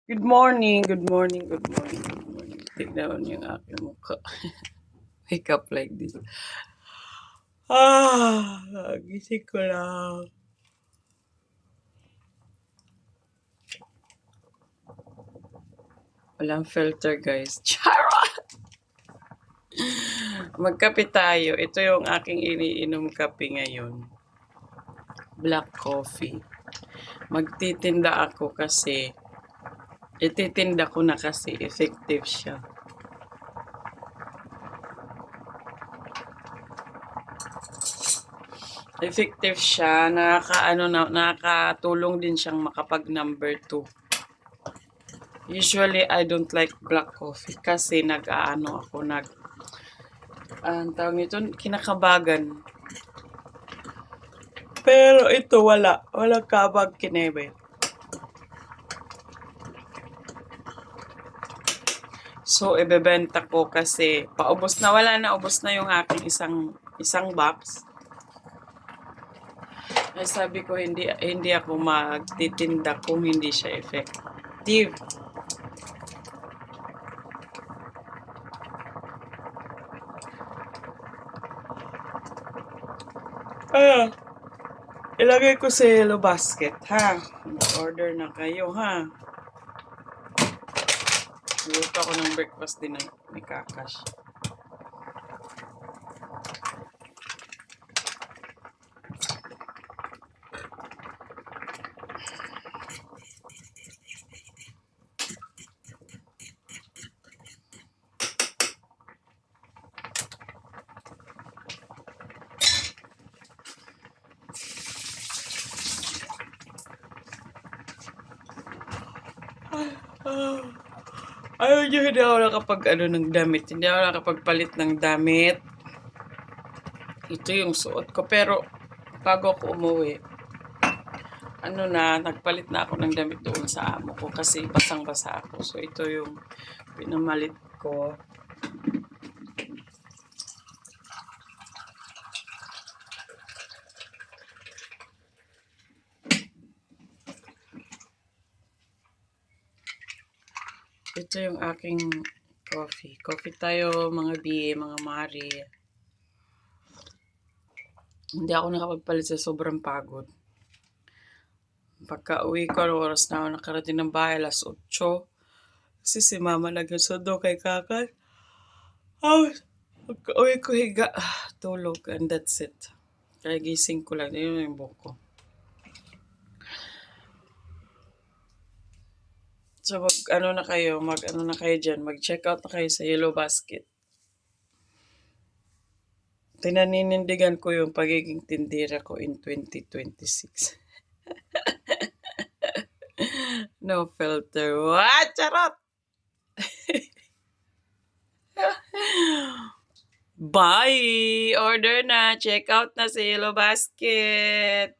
Good morning, good morning, good morning, good morning. Tignan mo yung aking mukha. Wake up like this. Gising ko lang. Walang filter, guys. Charot! Magkape tayo. Ito yung aking iniinom kape ngayon. Black coffee. Magtitinda ako kasi ititinda ko na kasi effective siya. Effective siya, nakakatulong din siyang makapag number 2. Usually, I don't like black coffee kasi ang tawag nito, kinakabagan. Pero ito walang kabag kinebe. So, ibebenta ko kasi ubos na yung aking isang box. Ay sabi ko hindi ako magtitinda kung hindi siya effective. Ilagay ko sa yellow basket, ha? Order na kayo, ha? Luto ako ng breakfast din ni Kakash. Ayaw nyo, hindi ako ng damit. Hindi ako nakapagpalit ng damit. Ito yung suot ko. Pero, bago ako umuwi, nagpalit na ako ng damit doon sa amo ko kasi basang-basa ako. So, ito yung pinamalit ko. Ito yung aking coffee. Coffee tayo, mga BA, mga Mari. Hindi ako nakapagpalit sa sobrang pagod. Pagka uwi ko, oras na ako nakarating ng bahay, 8:00. Kasi si mama nagsundo kay Kakay. Pagka uwi ko, higa, tulog, and that's it. Kaya gising ko lang, yun yung buhok ko. So, mag-check out na kayo sa Yellow Basket. Tinaninindigan ko yung pagiging tindera ko in 2026. No filter. What? Charot! Bye! Order na. Check out na sa Yellow Basket.